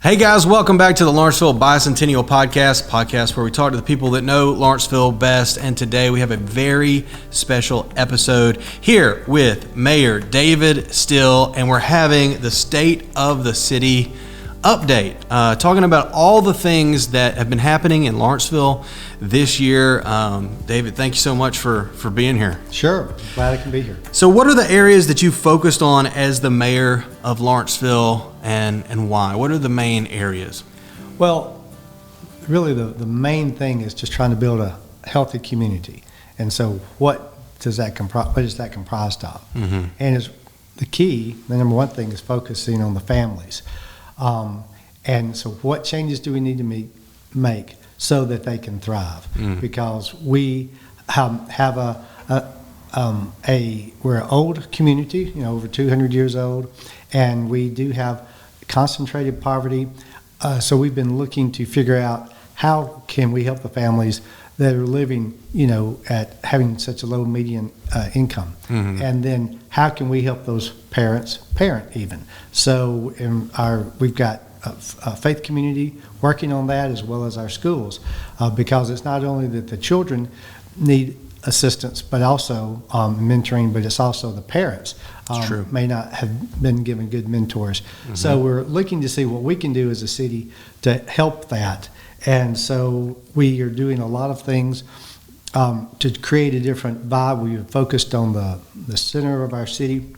Hey guys, welcome back to the Lawrenceville Bicentennial podcast where we talk to the people that know Lawrenceville best. And today we have a very special episode here with Mayor David Still, and we're having the State of the City update, talking about all the things that have been happening in Lawrenceville this year. David, thank you so much for being here. Sure, glad I can be here. So what are the areas that you focused on as the mayor of Lawrenceville, and why? What are the main areas? Well, really the main thing is just trying to build a healthy community. And so what is that comprised of? Mm-hmm. And the key, the number one thing is focusing on the families. And so what changes do we need to make so that they can thrive? Because we have we're an old community, over 200 years old, and we do have concentrated poverty. So we've been looking to figure out how can we help the families that are living, at having such a low median income. Mm-hmm. And then how can we help those parents parent even? So we've got a faith community working on that, as well as our schools, because it's not only that the children need assistance, but also mentoring, but it's also the parents may not have been given good mentors. Mm-hmm. So we're looking to see what we can do as a city to help that. And so we are doing a lot of things to create a different vibe. We are focused on the center of our city,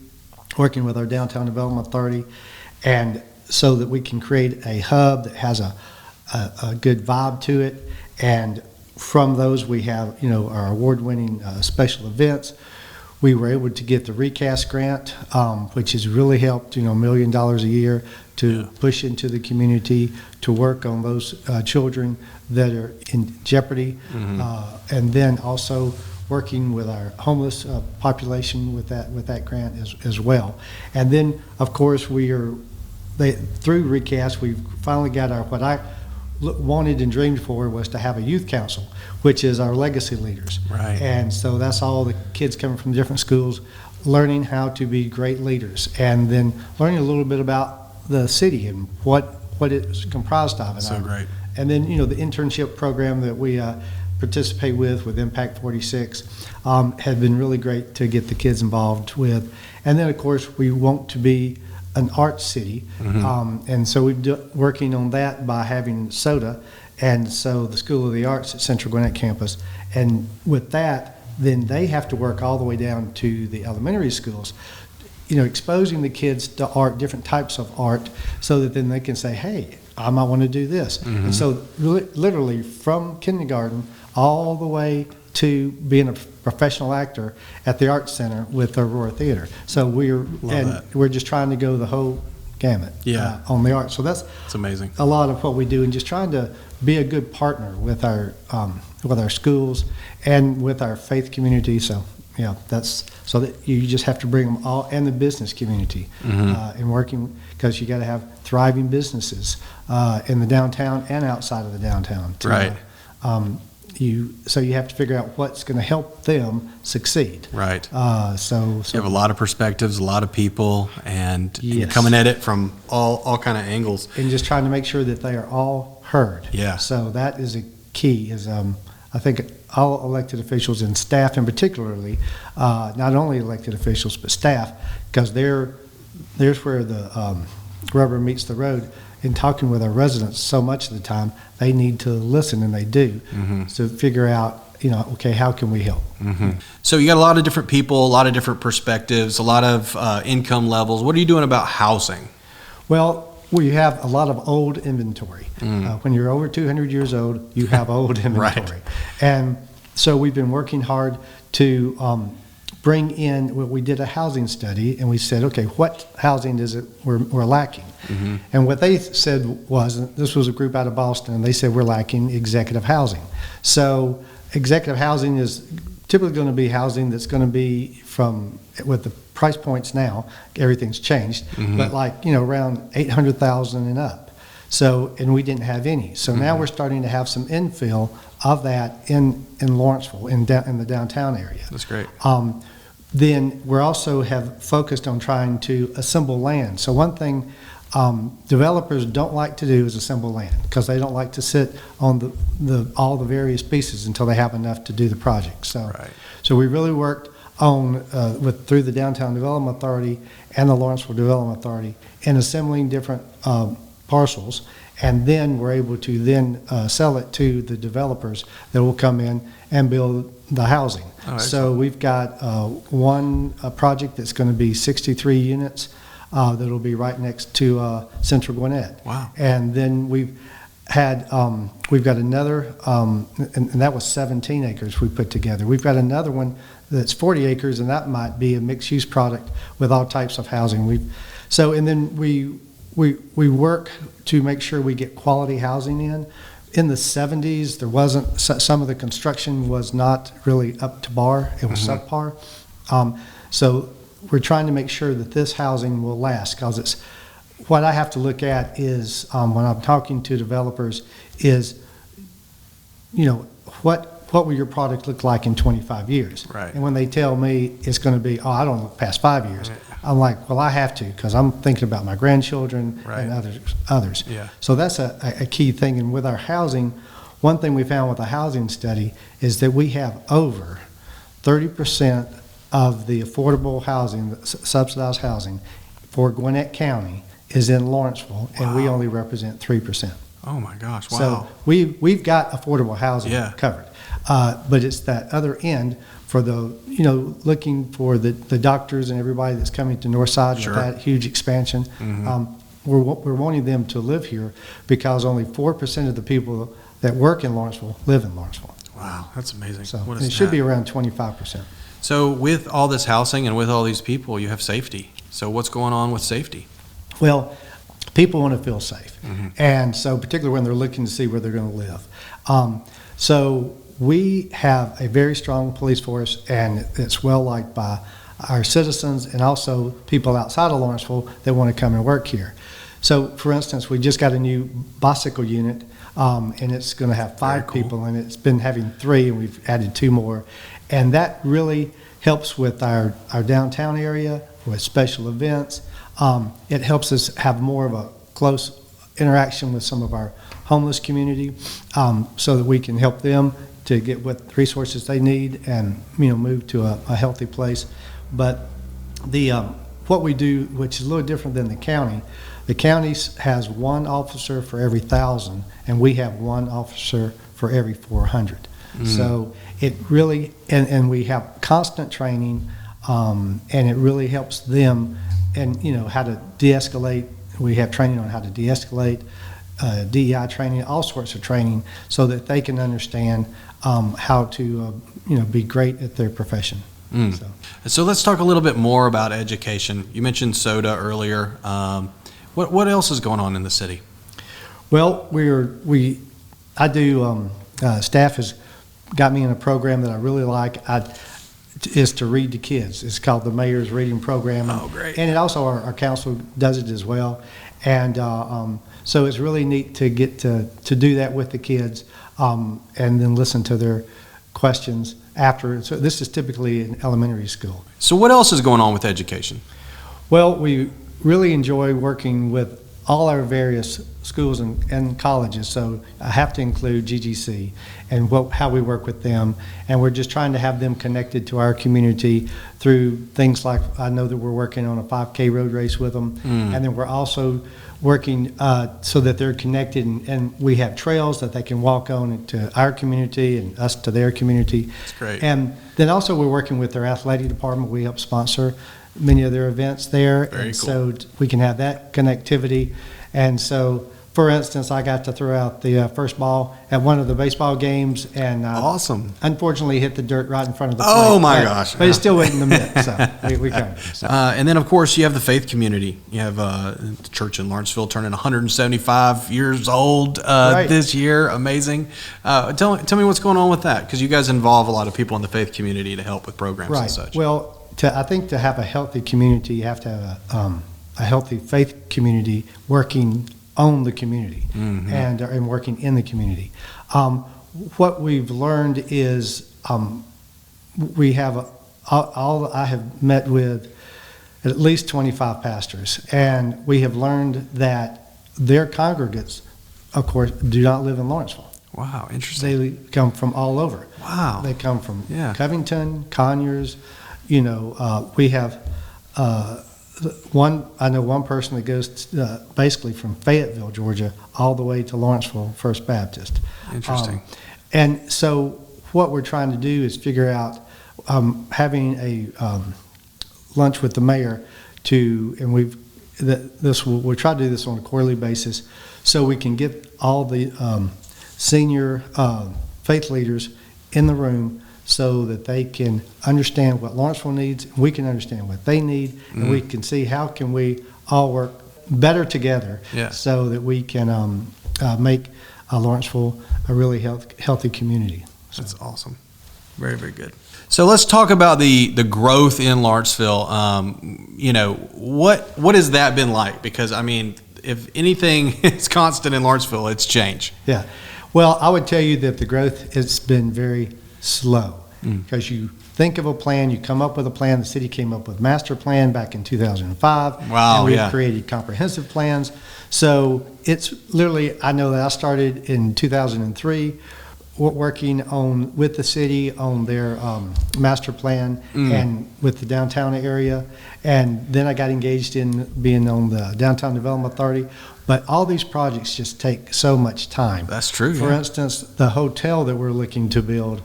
working with our Downtown Development Authority, and so that we can create a hub that has a good vibe to it. And from those we have, our award-winning special events. We were able to get the recast grant, which has really helped, $1 million a year to push into the community, to work on those children that are in jeopardy, and then also working with our homeless population with that grant as well. And then, of course, through recast, we've finally got what I wanted and dreamed for was to have a youth council, which is our legacy leaders. Right. And so that's all the kids coming from different schools, learning how to be great leaders, and then learning a little bit about the city and what it's comprised of. So great. And then, the internship program that we participate with Impact 46, has been really great to get the kids involved with. And then, of course, we want to be an arts city, and so we're working on that by having SOTA, and so the School of the Arts at Central Gwinnett campus. And with that, then they have to work all the way down to the elementary schools, exposing the kids to art, different types of art, so that then they can say, hey, I might want to do this. And so literally from kindergarten all the way to being a professional actor at the Arts Center with Aurora Theater. So we're just trying to go the whole gamut on the art. So that's amazing. A lot of what we do, and just trying to be a good partner with our schools and with our faith community. So that's so that you just have to bring them all, and the business community, in working, because you got to have thriving businesses in the downtown and outside of the downtown. Right. You have to figure out what's going to help them succeed. Right. So you have a lot of perspectives, a lot of people, and you're coming at it from all kind of angles. And just trying to make sure that they are all heard. Yeah. So that is a key. I think all elected officials and staff, in particularly, not only elected officials but staff, because there's where the rubber meets the road. In talking with our residents, so much of the time they need to listen, and they do, to figure out, okay, how can we help? So you got a lot of different people, a lot of different perspectives, a lot of income levels. What are you doing about housing? Well, we have a lot of old inventory. When you're over 200 years old, you have old inventory. Right. And so we've been working hard to bring in, we did a housing study, and we said, okay, what housing is it we're lacking? And what they said was, this was a group out of Boston, and they said we're lacking executive housing. So executive housing is typically going to be housing that's going to be with the price points now, everything's changed, but around $800,000 and up. So, and we didn't have any. So now we're starting to have some infill of that in Lawrenceville, in the downtown area. That's great. Then we're also have focused on trying to assemble land. So one thing developers don't like to do is assemble land because they don't like to sit on all the various pieces until they have enough to do the project. So we really worked on through the Downtown Development Authority and the Lawrenceville Development Authority in assembling different parcels, and then we're able to then sell it to the developers that will come in and build the housing. So we've got one project that's going to be 63 units that'll be right next to Central Gwinnett. Wow. And then we've got another, and that was 17 acres we put together. We've got another one that's 40 acres, and that might be a mixed-use product with all types of housing. And then we work to make sure we get quality housing in. In the 70s, there wasn't, some of the construction was not really up to bar. It was subpar. So we're trying to make sure that this housing will last, because what I have to look at is, when I'm talking to developers, is, what will your product look like in 25 years? Right. And when they tell me it's going to be, I don't look past 5 years, I'm like, well, I have to, because I'm thinking about my grandchildren and others. Yeah. So that's a key thing. And with our housing, one thing we found with the housing study is that we have over 30% of the affordable housing, subsidized housing for Gwinnett County is in Lawrenceville, and we only represent 3%. Oh my gosh! Wow. So we've got affordable housing covered, but it's that other end for the looking for the doctors and everybody that's coming to Northside with that huge expansion. We're wanting them to live here because only 4% of the people that work in Lawrenceville live in Lawrenceville. Wow, that's amazing. So it should be around 25%. So with all this housing and with all these people, you have safety. So what's going on with safety? Well, people want to feel safe. And so particularly when they're looking to see where they're going to live. So we have a very strong police force, and it's well liked by our citizens and also people outside of Lawrenceville that want to come and work here. So for instance, we just got a new bicycle unit, and it's going to have 5 people in it. It's been having 3, and we've added 2 more. And that really helps with our downtown area, with special events. It helps us have more of a close interaction with some of our homeless community, so that we can help them to get what resources they need and move to a healthy place. But what we do, which is a little different than the county has 1 officer for every 1,000, and we have 1 officer for every 400. So it really, and we have constant training, and it really helps them, and how to de-escalate. We have training on how to de-escalate, DEI training, all sorts of training, so that they can understand how to be great at their profession. So let's talk a little bit more about education. You mentioned soda earlier. What else is going on in the city? Well, staff has got me in a program that I really like. Is to read to kids. It's called the Mayor's Reading Program. Oh, great. And it also, our council does it as well. And so it's really neat to get to do that with the kids, and then listen to their questions after. So this is typically in elementary school. So what else is going on with education? Well, we really enjoy working with all our various schools and colleges, so I have to include GGC and how we work with them, and we're just trying to have them connected to our community through things like, I know that we're working on a 5K road race with them, and then we're also working so that they're connected, and we have trails that they can walk on to our community and us to their community. That's great. And then also we're working with their athletic department. We help sponsor many of their events there. Very cool. So we can have that connectivity. And so, for instance, I got to throw out the first ball at one of the baseball games, and awesome. Unfortunately hit the dirt right in front of the plate. Oh my gosh. But it's still waiting to mitt, so we covered it. So. And then, of course, you have the faith community. You have the church in Lawrenceville turning 175 years old this year. Amazing. Tell me what's going on with that, because you guys involve a lot of people in the faith community to help with programs and such. Well, I think to have a healthy community, you have to have a healthy faith community working on the community and working in the community. What we've learned is we have I have met with at least 25 pastors. And we have learned that their congregates, of course, do not live in Lawrenceville. Wow, interesting. They come from all over. Wow. They come from Yeah. Covington, Conyers. We have I know one person that goes basically from Fayetteville, Georgia, all the way to Lawrenceville First Baptist. Interesting. And so what we're trying to do is figure out having a lunch with the mayor we'll try to do this on a quarterly basis so we can get all the senior faith leaders in the room so that they can understand what Lawrenceville needs, and we can understand what they need, and we can see how can we all work better together so that we can make Lawrenceville a really healthy community. So. That's awesome. Very, very good. So let's talk about the growth in Lawrenceville. What has that been like? Because, I mean, if anything is constant in Lawrenceville, it's change. Yeah. Well, I would tell you that the growth has been very slow because you think of a plan, you come up with a plan. The city came up with master plan back in 2005. Wow, and we created comprehensive plans. So it's literally, I know that I started in 2003 working with the city on their master plan and with the downtown area. And then I got engaged in being on the Downtown Development Authority. But all these projects just take so much time. That's true. For instance, the hotel that we're looking to build,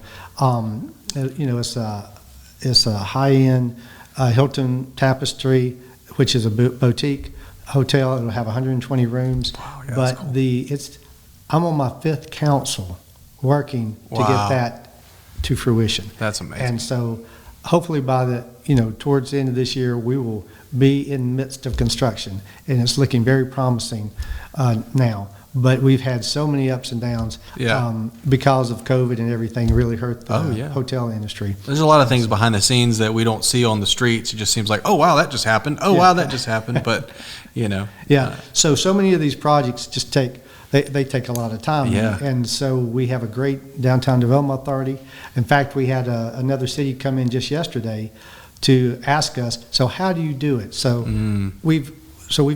it's a high-end Hilton Tapestry, which is a boutique hotel. It'll have 120 rooms. Wow, yeah, but that's cool. I'm on my 5th council working to get that to fruition. That's amazing. And so hopefully by towards the end of this year, we will be in the midst of construction, and it's looking very promising now. But we've had so many ups and downs because of COVID and everything really hurt the hotel industry. There's a lot of things behind the scenes that we don't see on the streets. It just seems like, oh, wow, that just happened. Oh, wow, that just happened. But, So many of these projects just take a lot of time. Yeah. And so we have a great Downtown Development Authority. In fact, we had another city come in just yesterday to ask us, so how do you do it? So we've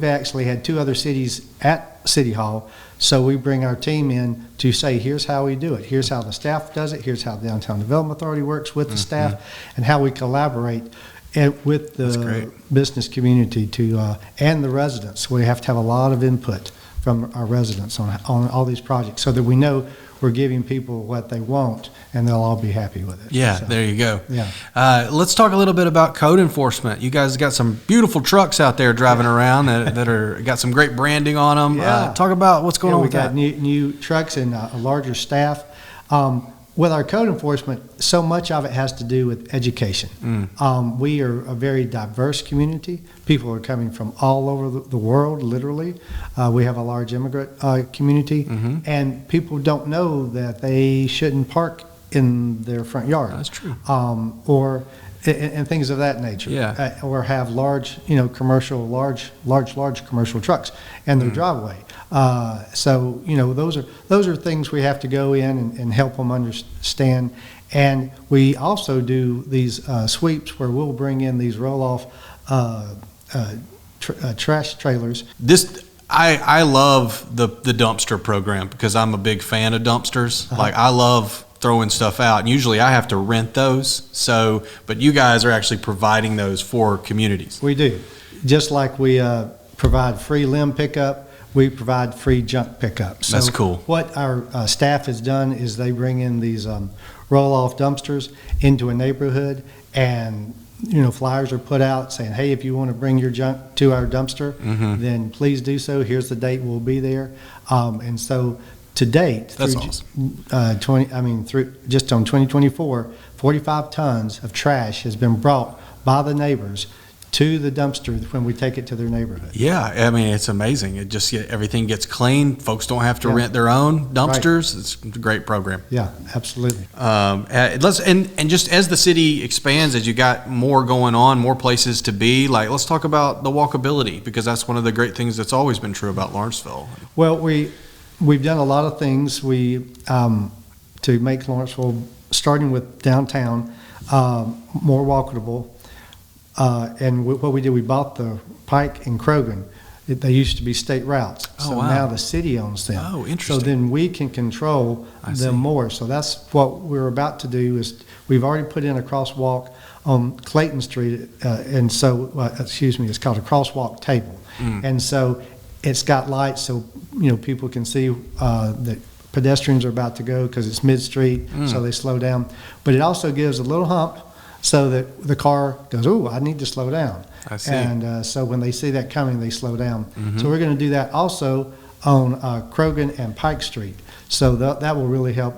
actually had 2 other cities at City Hall. So we bring our team in to say, here's how we do it. Here's how the staff does it. Here's how the Downtown Development Authority works with the staff, and how we collaborate with the business community and the residents. We have to have a lot of input from our residents on all these projects so that we know we're giving people what they want and they'll all be happy with it. Yeah, so, there you go. Yeah. Let's talk a little bit about code enforcement. You guys got some beautiful trucks out there driving around that are got some great branding on them. Yeah. Talk about what's going on with that. We got new trucks and a larger staff. With our code enforcement, so much of it has to do with education. We are a very diverse community. People are coming from all over the world, literally. We have a large immigrant community, and people don't know that they shouldn't park in their front yard. That's true. And things of that nature. Yeah. Or have large commercial trucks in their driveway. So those are things we have to go in and help them understand. And we also do these sweeps where we'll bring in these roll-off trash trailers. I love the dumpster program because I'm a big fan of dumpsters. Like I love throwing stuff out, and usually I have to rent those. But you guys are actually providing those for communities. We do. Just like we provide free limb pickup, we provide free junk pickup. So that's cool. What our staff has done is they bring in these roll-off dumpsters into a neighborhood, and flyers are put out saying, hey, if you want to bring your junk to our dumpster, then please do so. Here's the date we'll be there. And so to date, that's awesome. Through just on 2024, 45 tons of trash has been brought by the neighbors to the dumpster when we take it to their neighborhood. Yeah, I mean, it's amazing. It just everything gets clean. Folks don't have to rent their own dumpsters. Right. It's a great program. Yeah, absolutely. And just as the city expands, as you got more going on, more places to be, let's talk about the walkability, because that's one of the great things that's always been true about Lawrenceville. Well, we've done a lot of things to make Lawrenceville, starting with downtown, more walkable. What we did, we bought the Pike and Krogan. They used to be state routes. Oh, so wow. now the city owns them. Oh, interesting. So then we can control them more. So that's what we're about to do is we've already put in a crosswalk on Clayton Street. It's called a crosswalk table. And so it's got lights so, people can see that pedestrians are about to go because it's mid-street, so they slow down. But it also gives a little hump so that the car goes, oh, I need to slow down. I see. And so when they see that coming, they slow down. So we're going to do that also on Krogan and Pike Street. So that will really help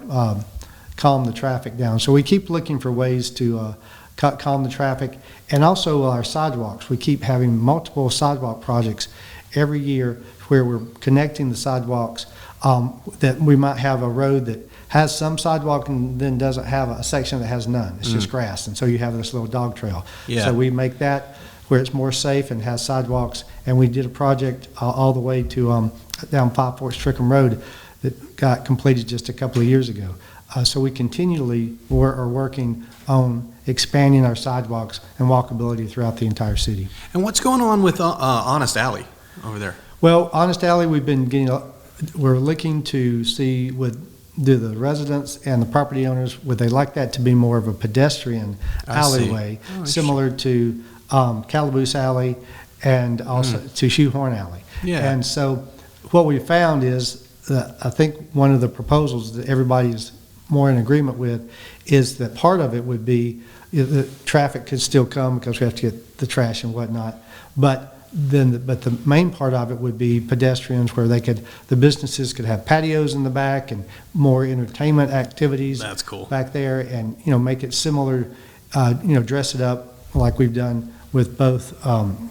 calm the traffic down. So we keep looking for ways to calm the traffic. And also our sidewalks. We keep having multiple sidewalk projects every year where we're connecting the sidewalks, that we might have a road that has some sidewalk and then doesn't have a section that has none. It's just grass, and so you have this little dog trail. Yeah. So we make that where it's more safe and has sidewalks. And we did a project all the way to down 5 Forks Trickham Road that got completed just a couple of years ago. So we continually are working on expanding our sidewalks and walkability throughout the entire city. And what's going on with Honest Alley over there? Well, Honest Alley, we're looking to see do the residents and the property owners, would they like that to be more of a pedestrian alleyway, similar to Calaboose Alley and also to Shoehorn Alley. Yeah. And so what we found is that I think one of the proposals that everybody is more in agreement with is that part of it would be the traffic could still come because we have to get the trash and whatnot, but the main part of it would be pedestrians where the businesses could have patios in the back and more entertainment activities. That's cool. Back there, and make it similar, dress it up like we've done with both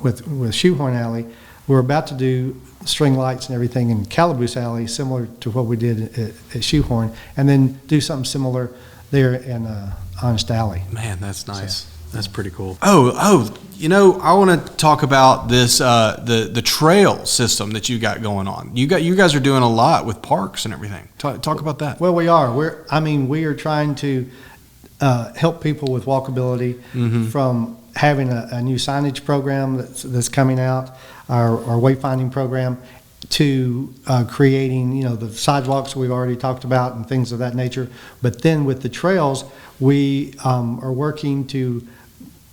with Shoehorn Alley. We're about to do string lights and everything in Calaboose Alley, similar to what we did at Shoehorn, and then do something similar there in Honest Alley. Man, that's nice. That's pretty cool. I want to talk about this the trail system that you got going on. You guys are doing a lot with parks and everything. Talk about that. Well, we are. We are trying to help people with walkability from having a new signage program that's coming out, our wayfinding program, to creating the sidewalks we've already talked about and things of that nature. But then with the trails, we are working to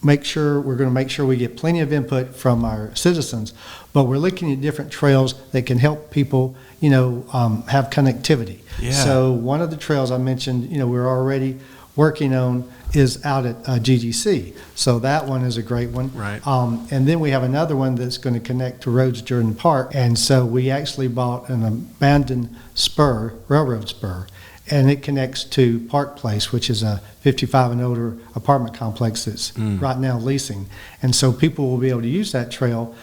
make sure we get plenty of input from our citizens, but we're looking at different trails that can help people have connectivity. Yeah. So one of the trails I mentioned we're already working on is out at GGC, so that one is a great one. Right. And then we have another one that's going to connect to Rhodes Jordan Park, and so we actually bought an abandoned railroad spur, and it connects to Park Place, which is a 55 and older apartment complex that's right now leasing. And so people will be able to use that trail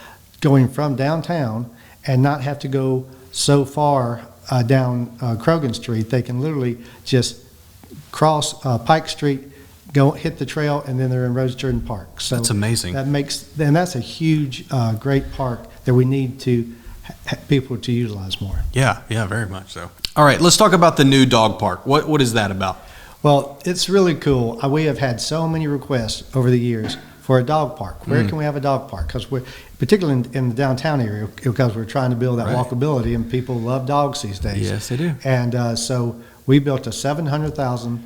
going from downtown and not have to go so far down Krogan Street. They can literally just cross Pike Street, go hit the trail, and then they're in Rhodes Jordan Park. So that's amazing. That's a huge, great park that we need to people to utilize more. Yeah, very much so. All right, let's talk about the new dog park. What is that about? Well, it's really cool. We have had so many requests over the years for a dog park. Where can we have a dog park? Because we're particularly in the downtown area, because we're trying to build that walkability, and people love dogs these days. Yes, they do. And so we built a $700,000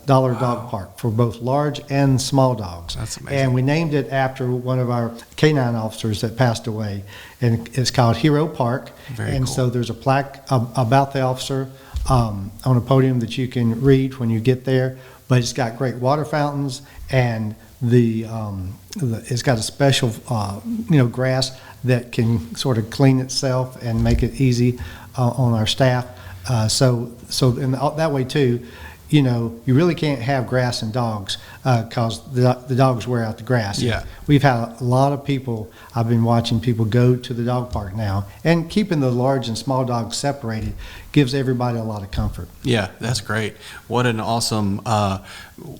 dog park for both large and small dogs. That's amazing. And we named it after one of our canine officers that passed away, and it's called HYRO Park. Very and cool. So there's a plaque about the officer on a podium that you can read when you get there, but it's got great water fountains, and it's got a special grass that can sort of clean itself and make it easy on our staff. So in that way too, you really can't have grass and dogs because the dogs wear out the grass. Yeah. We've had a lot of people, I've been watching people go to the dog park now, and keeping the large and small dogs separated gives everybody a lot of comfort. Yeah, that's great. What an awesome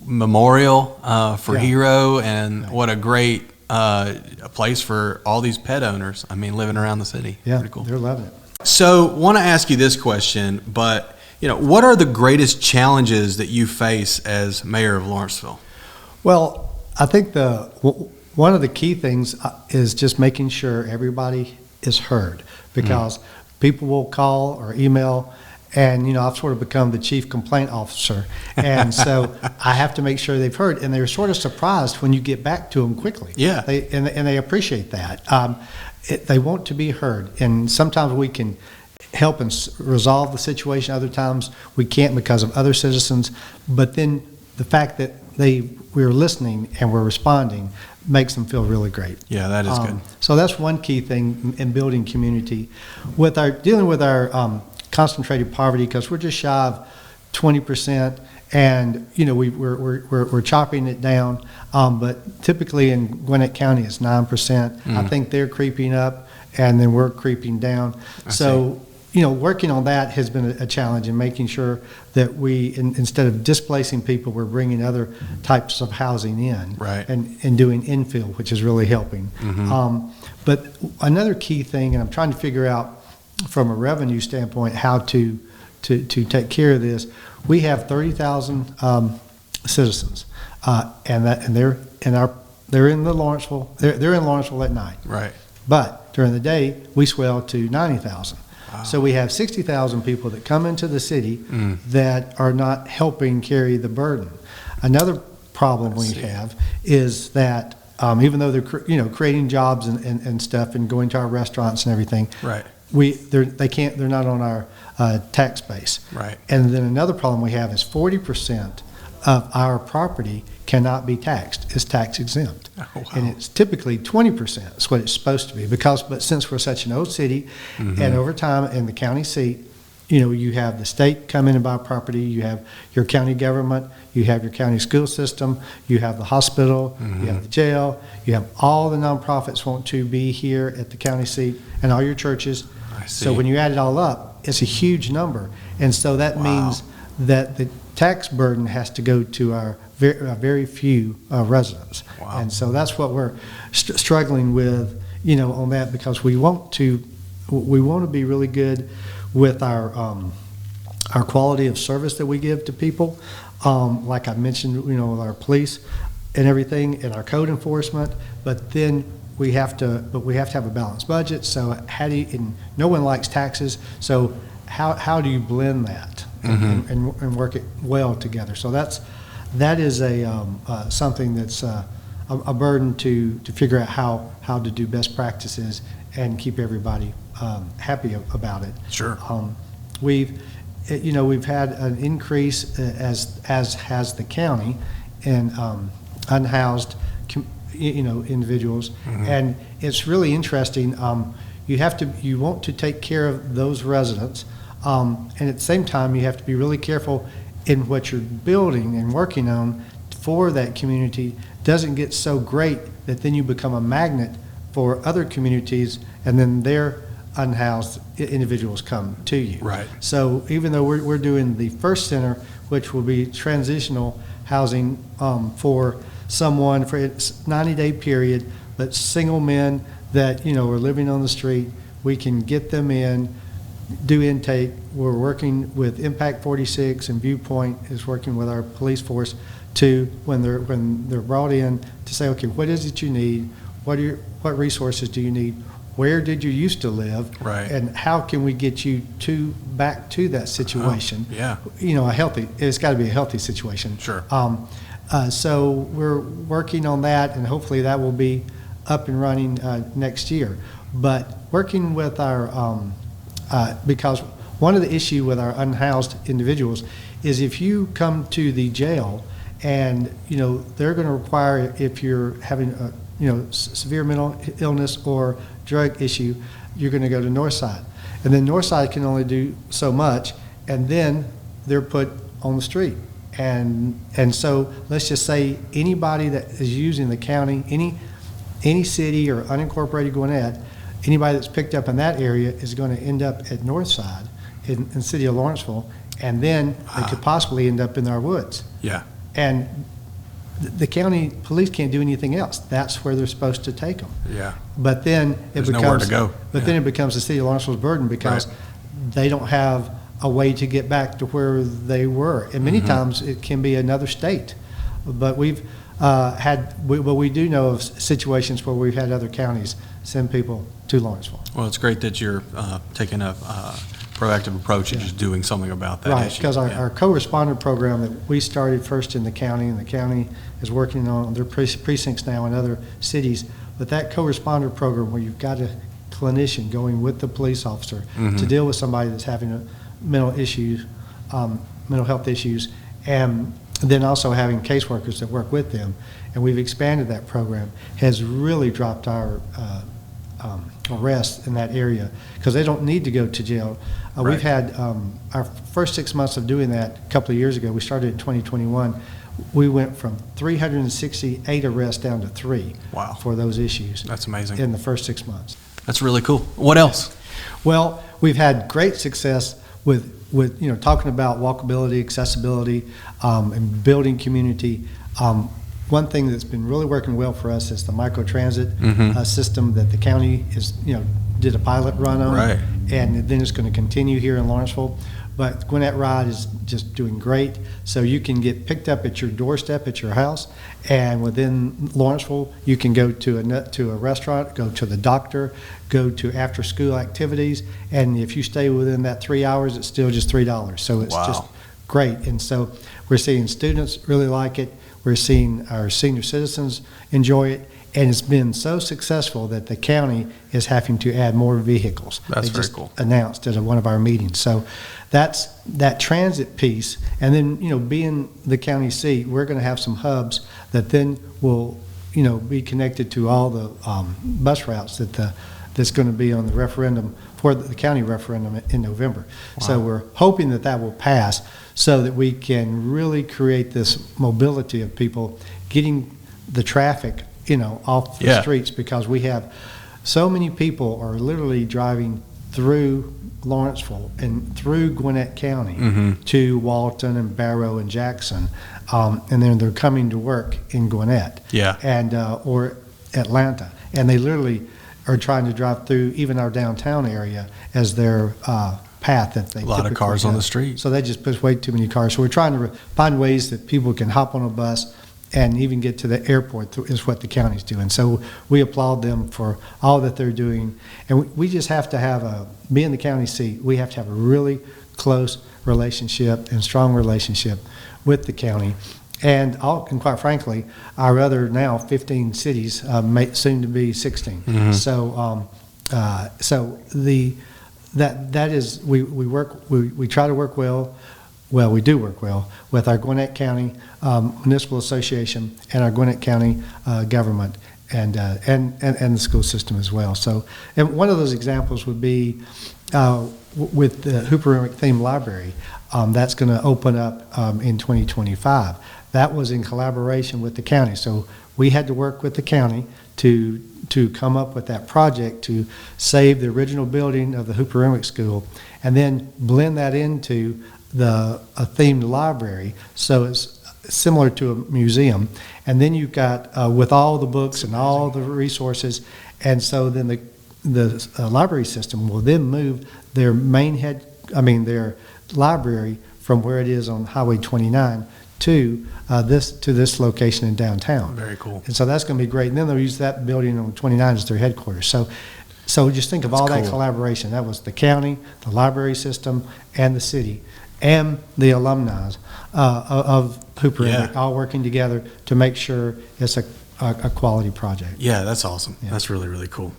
memorial for HYRO, and what a great place for all these pet owners. Living around the city. Yeah, pretty cool. They're loving it. So, want to ask you this question, but what are the greatest challenges that you face as mayor of Lawrenceville? Well, I think one of the key things is just making sure everybody is heard, because people will call or email, and I've sort of become the chief complaint officer, and so I have to make sure they've heard, and they're sort of surprised when you get back to them quickly. Yeah, they appreciate that. They want to be heard, and sometimes we can help and resolve the situation. Other times we can't because of other citizens. But then the fact that we're listening and we're responding makes them feel really great. Yeah, that is good. So that's one key thing in building community. With dealing with our concentrated poverty, because we're just shy of 20%, and we're chopping it down. But typically in Gwinnett County it's 9%. I think they're creeping up, and then we're creeping down. Working on that has been a challenge, in making sure that we, instead of displacing people, we're bringing other types of housing in, right, and doing infill, which is really helping. But another key thing, and I'm trying to figure out from a revenue standpoint how to take care of this. We have 30,000 citizens, and they're in Lawrenceville. They're in Lawrenceville at night, right? But during the day, we swell to 90,000. Wow. So we have 60,000 people that come into the city that are not helping carry the burden. Another problem we have is that even though they're creating jobs and stuff and going to our restaurants and everything, right? They're not on our tax base. Right. And then another problem we have is 40% of our property cannot be taxed. It's tax exempt. Oh, wow. And it's typically 20%. It's what it's supposed to be. But since we're such an old city, and over time in the county seat, you have the state come in and buy property, you have your county government, you have your county school system, you have the hospital, you have the jail, you have all the nonprofits want to be here at the county seat, and all your churches. So when you add it all up, it's a huge number. And so that means that the tax burden has to go to our very few residents. Wow. And so that's what we're struggling with, on that, because we want to be really good with our quality of service that we give to people. Like I mentioned, with our police and everything, and our code enforcement, but then we have to have a balanced budget. So and no one likes taxes. So how do you blend that and work it well together? So that is something that's a burden to figure out how to do best practices and keep everybody happy about it. Sure. We've had an increase, as has the county, in unhoused individuals, and it's really interesting. You want to take care of those residents, and at the same time you have to be really careful in what you're building and working on for that community doesn't get so great that then you become a magnet for other communities, and then their unhoused individuals come to you. Right. So even though we're doing the first center, which will be transitional housing for someone for a 90-day period, but single men that are living on the street, we can get them in, do intake. We're working with Impact 46, and Viewpoint is working with our police force to when they're brought in to say, okay, what is it you need? What resources do you need? Where did you used to live? Right. And how can we get you back to that situation? Yeah. It's got to be a healthy situation. Sure. So we're working on that, and hopefully that will be up and running next year. But working with our, because one of the issue with our unhoused individuals is if you come to the jail and, they're going to require, if you're having a, severe mental illness or drug issue, you're going to go to Northside. And then Northside can only do so much, and then they're put on the street. And so let's just say anybody that is using the county, any city or unincorporated Gwinnett, anybody that's picked up in that area is going to end up at Northside in City of Lawrenceville, and then they could possibly end up in our woods. Yeah. And the county police can't do anything else. That's where they're supposed to take them. Yeah. But then There's nowhere to go. But then it becomes the City of Lawrenceville's burden, because they don't have a way to get back to where they were. And many times it can be another state. But we've we do know of situations where we've had other counties send people to Lawrenceville. Well, it's great that you're taking a proactive approach and just doing something about that Right, issue. because our co-responder program that we started first in the county, and the county is working on their precincts now in other cities, but that co-responder program where you've got a clinician going with the police officer to deal with somebody that's having mental health issues, and then also having caseworkers that work with them, and we've expanded that program, has really dropped our arrests in that area because they don't need to go to jail. Right. We've had our first 6 months of doing that a couple of years ago. We started in 2021. We went from 368 arrests down to 3. Wow. For those issues. That's amazing. In the first 6 months. That's really cool. What else? Well, we've had great success with talking about walkability, accessibility, and building community. One thing that's been really working well for us is the microtransit system that the county did a pilot run on, right. And then it's going to continue here in Lawrenceville. But Gwinnett Ride is just doing great. So you can get picked up at your doorstep at your house, and within Lawrenceville, you can go to a restaurant, go to the doctor, go to after-school activities, and if you stay within that 3 hours, it's still just $3. So it's just great. And so we're seeing students really like it. We're seeing our senior citizens enjoy it. And it's been so successful that the county is having to add more vehicles. That's they very just cool. Announced at one of our meetings. So that's that transit piece. And then, being the county seat, we're going to have some hubs that then will, be connected to all the bus routes that's going to be on the referendum for the county referendum in November. Wow. So we're hoping that will pass so that we can really create this mobility of people getting the traffic off the streets, because we have so many people are literally driving through Lawrenceville and through Gwinnett County to Walton and Barrow and Jackson, and then they're coming to work in Gwinnett and or Atlanta, and they literally are trying to drive through even our downtown area as their path that they. A lot of cars on the street, so they just push way too many cars. So we're trying to find ways that people can hop on a bus and even get to the airport is what the county's doing. So we applaud them for all that they're doing. And we just have to have being the county seat, we have to have a really close relationship and strong relationship with the county. And quite frankly, our other now 15 cities, soon to be 16. So that is, we try to work well. Well, we do work well with our Gwinnett County Municipal Association and our Gwinnett County government and the school system as well. So, and one of those examples would be with the Hooper-Renwick Theme Library. That's going to open up in 2025. That was in collaboration with the county. So we had to work with the county to come up with that project to save the original building of the Hooper-Renwick School and then blend that into a themed library, so it's similar to a museum, and then you've got with all the books and all the resources, and so then the library system will then move their their library from where it is on Highway 29 to this location in downtown. Very cool. And so that's going to be great. And then they'll use that building on 29 as their headquarters. So just think of all that collaboration. That was the county, the library system, and the city, and the alumni of Hooper-Renwick all working together to make sure it's a quality project. Yeah, that's awesome. Yeah. That's really, really cool.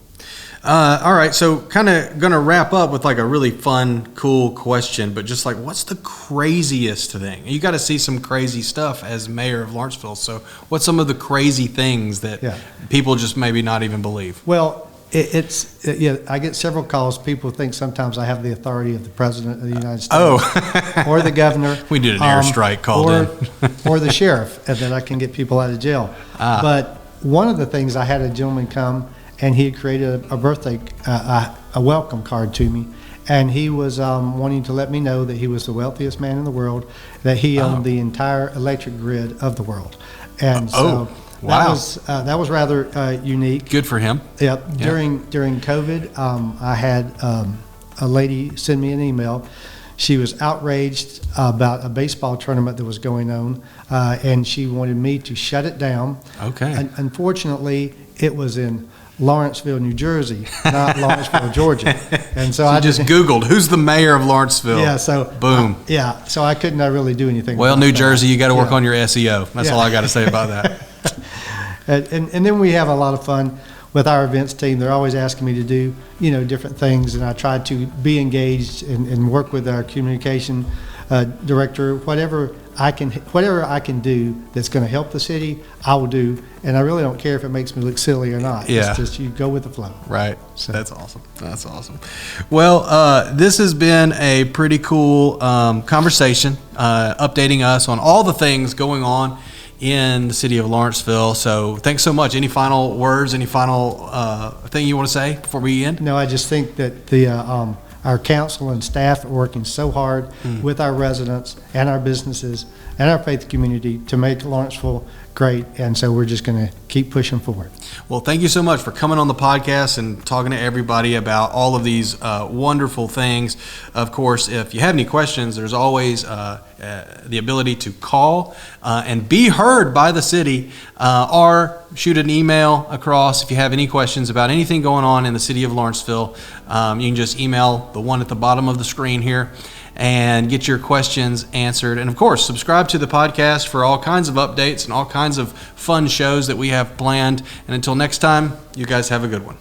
All right, so kind of going to wrap up with like a really fun, cool question, but just like, what's the craziest thing? You got to see some crazy stuff as mayor of Lawrenceville. So what's some of the crazy things that people just maybe not even believe? Well, I get several calls. People think sometimes I have the authority of the president of the United States or the governor. We did an airstrike called or the sheriff, and then I can get people out of jail. But one of the things, I had a gentleman come, and he had created a birthday, a welcome card to me, and he was wanting to let me know that he was the wealthiest man in the world, that he owned the entire electric grid of the world, and so. Wow. That was rather unique. Good for him. Yep. During COVID, I had a lady send me an email. She was outraged about a baseball tournament that was going on, and she wanted me to shut it down. Okay. Unfortunately, it was in Lawrenceville, New Jersey, not Lawrenceville, Georgia. And so I just Googled, who's the mayor of Lawrenceville? Yeah, so boom. So I couldn't really do anything. Well, about New that. Jersey, you got to work on your SEO. That's all I got to say about that. And then we have a lot of fun with our events team. They're always asking me to do, different things, and I try to be engaged and work with our communication director. Whatever I can do that's going to help the city, I will do. And I really don't care if it makes me look silly or not. Yeah. It's just you go with the flow. Right. So. That's awesome. Well, this has been a pretty cool conversation, updating us on all the things going on in the city of Lawrenceville. So thanks so much. Any final words, any final thing you want to say before we end? No, I just think that our council and staff are working so hard with our residents and our businesses and our faith community to make Lawrenceville great, and so we're just going to keep pushing forward. Well, thank you so much for coming on the podcast and talking to everybody about all of these wonderful things. Of course, if you have any questions, there's always the ability to call and be heard by the city, or shoot an email across if you have any questions about anything going on in the city of Lawrenceville. You can just email the one at the bottom of the screen here and get your questions answered. And of course, subscribe to the podcast for all kinds of updates and all kinds of fun shows that we have planned. And until next time, you guys have a good one.